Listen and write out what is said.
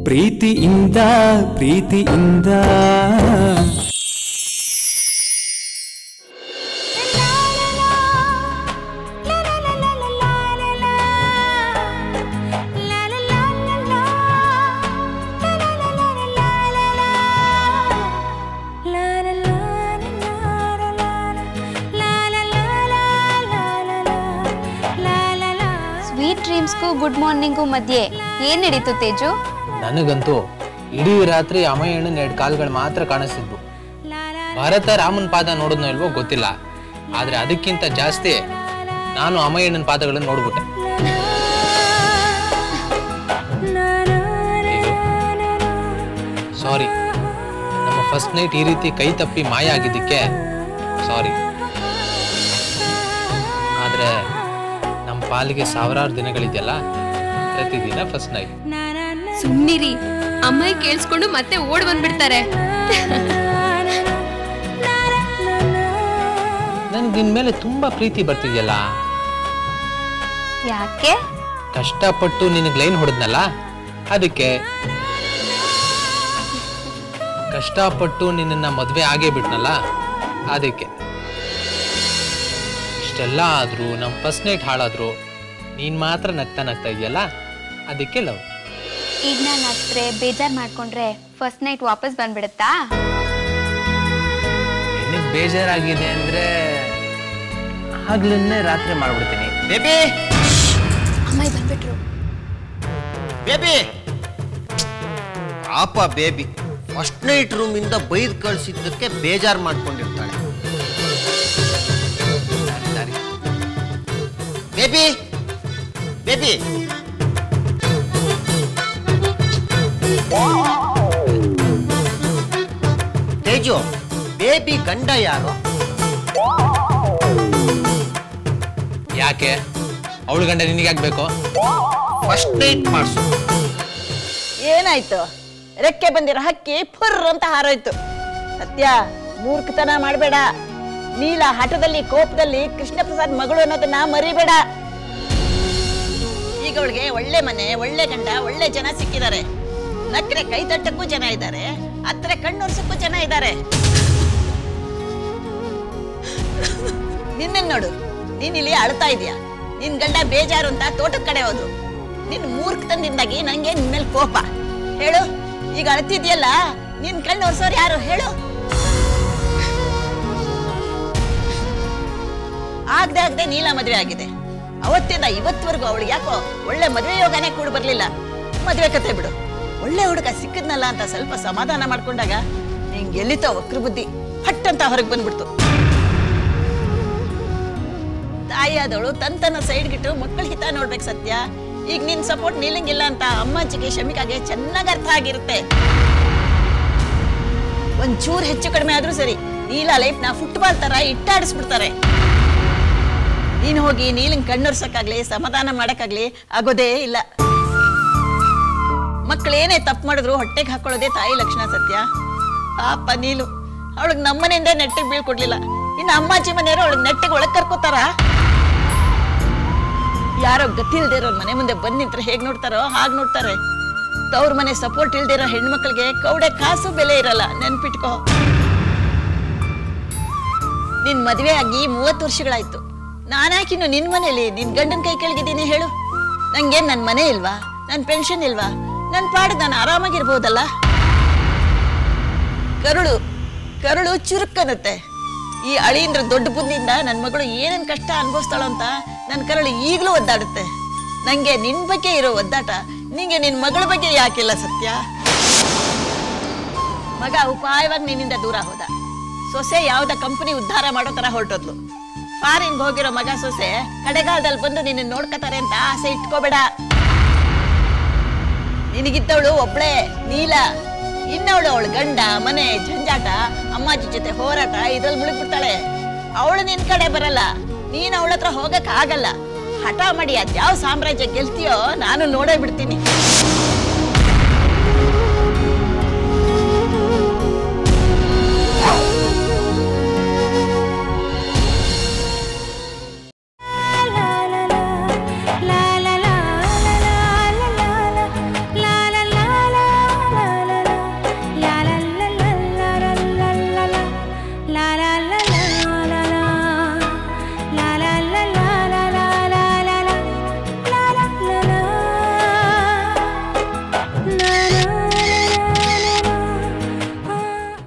ಪ್ರೀತಿಯಿಂದ ಪ್ರೀತಿಯಿಂದ good morning ಮಧ್ಯೆ ಏನ್ ನಡೀತು ತೇಜು? ನನಗಂತೂ ಇಡೀ ರಾತ್ರಿ ಅಮ್ಮಯ್ಯಣ್ಣನ 2 ಕಾಲುಗಳು ಮಾತ್ರ ಕಾಣಿಸ್ತಿದ್ವು. ಭರತ ರಾಮನ ಪಾದ ನೋಡಿದ್ನೋ ಇಲ್ವೋ ಗೊತ್ತಿಲ್ಲ, ಆದ್ರೆ ಅದಕ್ಕಿಂತ ಜಾಸ್ತಿ ನಾನು ಅಮ್ಮಯ್ಯಣ್ಣನ ಪಾದಗಳನ್ನು ನೋಡ್ಬಿಟ್ಟೆ. ಸಾರಿ, ನಮ್ಮ ಫಸ್ಟ್ ನೈಟ್ ಈ ರೀತಿ ಕೈ ತಪ್ಪಿ ಮಾಯ ಆಗಿದ್ದಕ್ಕೆ ಸಾರಿ. ಆದ್ರೆ ನಮ್ಮ ಪಾಲಿಗೆ ಸಾವಿರಾರು ದಿನಗಳಿದೆಯಲ್ಲ, ಪ್ರತಿದಿನ ಫಸ್ಟ್ ನೈಟ್. ಸುಮ್ನಿರಿ, ಅಮ್ಮಯ್ಯ ಕೇಳಿಸ್ಕೊಂಡು ಮತ್ತೆ ಓಡ್ ಬಂದ್ಬಿಡ್ತಾರೆ. ನನ್ಗೆ ನಿನ್ ಮೇಲೆ ತುಂಬಾ ಪ್ರೀತಿ ಬರ್ತಿದ್ಯಲ್ಲ. ಯಾಕೆ? ಕಷ್ಟಪಟ್ಟು ನಿನಗೆ ಲೈನ್ ಹೊಡೆದ್ನಲ್ಲ ಅದಕ್ಕೆ. ಕಷ್ಟಪಟ್ಟು ನಿನ್ನ ಮದ್ವೆ ಆಗೇ ಬಿಟ್ನಲ್ಲ ಅದಕ್ಕೆ. ಇಷ್ಟೆಲ್ಲ ಆದ್ರೂ ನಮ್ಮ ಫಸ್ಟ್ ನೈಟ್ ಹಾಳಾದ್ರು ನೀನ್ ಮಾತ್ರ ನಗ್ತಾ ನಗ್ತಾ ಇದೆಯಲ್ಲ ಅದಕ್ಕೆ ಲವ್. ಈಗ ನಾನು ಹತ್ರ ಬೇಜಾರ್ ಮಾಡ್ಕೊಂಡ್ರೆ ಫಸ್ಟ್ ನೈಟ್ ವಾಪಸ್ ಬಂದ್ಬಿಡುತ್ತಾ? ನಿನಗೆ ಬೇಜಾರಾಗಿದೆ ಅಂದ್ರೆ ಆಗ್ಲನ್ನೇ ರಾತ್ರಿ ಮಾಡ್ಬಿಡ್ತೀನಿ. ಬೇಬಿ, ಅಮ್ಮಯ್ಯ ಬಂದ್ಬಿಟ್ರು. ಬೇಬಿ ಪಾಪ ಬೇಬಿ ಫಸ್ಟ್ ನೈಟ್ ರೂಮಿಂದ ಬೈದು ಕಳಿಸಿದ್ದಕ್ಕೆ ಬೇಜಾರು ಮಾಡ್ಕೊಂಡಿರ್ತಾಳೆ. ಬೇಬಿ ಬೇಬಿ ತೇಜು, ಬೇಬಿ ಗಂಡ ಯಾರು? ಯಾಕೆ ಅವಳು ಗಂಡ ನಿನಗೆ ಆಗ್ಬೇಕು? ಫಸ್ಟ್ ನೈಟ್ ಮಾಡಿಸು. ಏನಾಯ್ತು? ರೆಕ್ಕೆ ಬಂದಿರೋ ಹಕ್ಕಿ ಫುರ್ ಅಂತ ಹಾರೋಯ್ತು. ಸತ್ಯ, ಮೂರ್ಖತನ ಮಾಡಬೇಡ. ನೀಲ ಹಠದಲ್ಲಿ ಕೋಪದಲ್ಲಿ ಕೃಷ್ಣ ಪ್ರಸಾದ್ ಮಗಳು ಅನ್ನೋದನ್ನ ಮರಿಬೇಡ. ಈಗ ಅವಳಿಗೆ ಒಳ್ಳೆ ಮನೆ, ಒಳ್ಳೆ ಗಂಡ, ಒಳ್ಳೆ ಜನ ಸಿಕ್ಕಿದ್ದಾರೆ. ನಕ್ರೆ ಕೈ ತಟ್ಟಕ್ಕೂ ಜನ ಇದ್ದಾರೆ, ಹತ್ರ ಕಣ್ಣೊರ್ಸಕ್ಕೂ ಜನ ಇದ್ದಾರೆ. ನಿನ್ನ ನೋಡು, ನೀನ್ ಇಲ್ಲಿ ಅಳ್ತಾ ಇದೀಯ. ನಿನ್ ಗಂಡ ಬೇಜಾರು ಅಂತ ತೋಟದ ಕಡೆ ಹೋದ್ರು. ನಿನ್ ಮೂರ್ಖತನದಿಂದಾಗಿ ನಂಗೆ ನಿನ್ ಮೇಲೆ ಕೋಪ. ಹೇಳು, ಈಗ ಅಳ್ತಿದ್ಯಲ್ಲ, ನಿನ್ ಕಣ್ಣು ಒರ್ಸೋರು ಯಾರು ಹೇಳು? ಆಗದೆ ನೀಲ ಮದುವೆ ಆಗಿದೆ. ಅವತ್ತಿಂದ ಇವತ್ತವರೆಗೂ ಅವಳಿಗೆ ಯಾಕೋ ಒಳ್ಳೆ ಮದುವೆ ಯೋಗನೇ ಕೂಡ ಬರ್ಲಿಲ್ಲ. ಮದುವೆ ಕತೆ ಬಿಡು. ಒಳ್ಳೆ ಹುಡುಗ ಸಿಕ್ಕಿದ್ನಲ್ಲ ಅಂತ ಸ್ವಲ್ಪ ಸಮಾಧಾನ ಮಾಡ್ಕೊಂಡಾಗ ನಿಂಗೆ ಎಲ್ಲಿತೋ ವಕ್ರ ಬುದ್ಧಿ ಫಟ್ ಅಂತ ಹೊರಗೆ ಬಂದ್ಬಿಡ್ತು. ತಾಯಿಯಾದವಳು ತನ್ನ ಸೈಡ್ಗಿಟ್ಟು ಮಕ್ಕಳ ಹಿತ ನೋಡ್ಬೇಕು ಸತ್ಯ. ಈಗ ನಿನ್ ಸಪೋರ್ಟ್ ನೀಲಂಗಿಲ್ಲ ಅಂತ ಅಮ್ಮಾಜಿಗೆ ಶಮಿಕಾಗೆ ಚೆನ್ನಾಗಿ ಅರ್ಥ ಆಗಿರುತ್ತೆ. ಒಂಚೂರು ಹೆಚ್ಚು ಕಡಿಮೆ ಆದ್ರೂ ಸರಿ, ನೀಲ ಲೈಫ್ ನ ಫುಟ್ಬಾಲ್ ತರ ಇಟ್ಟಾಡಿಸ್ಬಿಡ್ತಾರೆ. ನೀನು ಹೋಗಿ ನೀಲಂಗ್ ಕಣ್ಣೊರ್ಸಕ್ಕಾಗ್ಲಿ ಸಮಾಧಾನ ಮಾಡಕ್ಕಾಗ್ಲಿ ಆಗೋದೇ ಇಲ್ಲ. ಮಕ್ಕಳೇನೇ ತಪ್ಪು ಮಾಡಿದ್ರು ಹೊಟ್ಟೆಗೆ ಹಾಕೊಳ್ಳೋದೇ ತಾಯಿ ಲಕ್ಷಣ ಸತ್ಯ. ಪಾಪ ನೀಲು, ಅವಳಿಗೆ ನಮ್ಮನೆಯಿಂದ ನೆಟ್ಟಿಗೆ ಬೀಳ್ಕೊಡ್ಲಿಲ್ಲ. ಇನ್ನು ಅಮ್ಮಾಜಿ ಮನೆಯವರು ಅವಳಿಗೆ ನೆಟ್ಟಿಗೆ ಒಳಗ್ ಕರ್ಕೋತಾರ? ಯಾರೋ ಗೊತ್ತಿಲ್ದಿರೋ ಮನೆ ಮುಂದೆ ಬಂದ್ ನಿಂತ್ರೆ ಹೇಗ್ ನೋಡ್ತಾರೋ ಹಾಗೆ ನೋಡ್ತಾರೆ. ತವ್ರ ಮನೆ ಸಪೋರ್ಟ್ ಇಲ್ದಿರೋ ಹೆಣ್ಮಕ್ಳಿಗೆ ಕೌಡೆ ಕಾಸು ಬೆಲೆ ಇರಲ್ಲ, ನೆನ್ಪಿಟ್ಕೋ. ನಿನ್ ಮದ್ವೆ ಆಗಿ 30 ವರ್ಷಗಳಾಯ್ತು. ನಾನಾಕಿನ್ನು ನಿನ್ ಮನೇಲಿ ನಿನ್ ಗಂಡನ ಕೈ ಕೆಳಗಿದ್ದೀನಿ ಹೇಳು? ನಂಗೇನ್ ನನ್ ಮನೆ ಇಲ್ವಾ? ನನ್ ಪೆನ್ಷನ್ ಇಲ್ವಾ? ನನ್ ಪಾಡಿಗೆ ನಾನು ಆರಾಮಾಗಿರ್ಬೋದಲ್ಲ? ಕರುಳು ಚುರುಕನ್ನುತ್ತೆ. ಈ ಅಳಿಯಂದ್ರ ದೊಡ್ಡ ಬುದ್ಧಿಯಿಂದ ನನ್ನ ಮಗಳು ಏನೇನ್ ಕಷ್ಟ ಅನುಭವಿಸ್ತಾಳೋ ಅಂತ ನನ್ನ ಕರುಳು ಈಗಲೂ ಒದ್ದಾಡುತ್ತೆ. ನಂಗೆ ನಿನ್ ಬಗ್ಗೆ ಇರೋ ಒದ್ದಾಟ ನಿಂಗೆ ನಿನ್ ಮಗಳ ಬಗ್ಗೆ ಯಾಕಿಲ್ಲ ಸತ್ಯ? ಮಗ ಉಪಾಯವಾಗಿ ನಿನ್ನಿಂದ ದೂರ ಹೋದ. ಸೊಸೆ ಯಾವ್ದ ಕಂಪನಿ ಉದ್ಧಾರ ಮಾಡೋ ತರ ಹೊರಟೋದ್ಲು. ಫಾರಿನ್ಗೆ ಹೋಗಿರೋ ಮಗ ಸೊಸೆ ಕಡೆಗಾಲದಲ್ಲಿ ಬಂದು ನಿನ್ನ ನೋಡ್ಕತಾರೆ ಅಂತ ಆಸೆ ಇಟ್ಕೋಬೇಡ. ನಿನಗಿದ್ದವಳು ಒಬ್ಳೆ ನೀಲ. ಇನ್ನವಳು ಅವಳು ಗಂಡ, ಮನೆ, ಜಂಜಾಟ, ಅಮ್ಮಾಜಿ ಜೊತೆ ಹೋರಾಟ ಇದ್ರಲ್ಲಿ ಮುಳುಗ್ಬಿಡ್ತಾಳೆ. ಅವಳು ನಿನ್ ಕಡೆ ಬರಲ್ಲ, ನೀನ್ ಅವಳ ಹತ್ರ ಹೋಗಕ್ ಆಗಲ್ಲ. ಹಠ ಮಾಡಿ ಅದ್ಯಾವ ಸಾಮ್ರಾಜ್ಯ ಗೆಲ್ತೀಯೋ ನಾನು ನೋಡೇ ಬಿಡ್ತೀನಿ.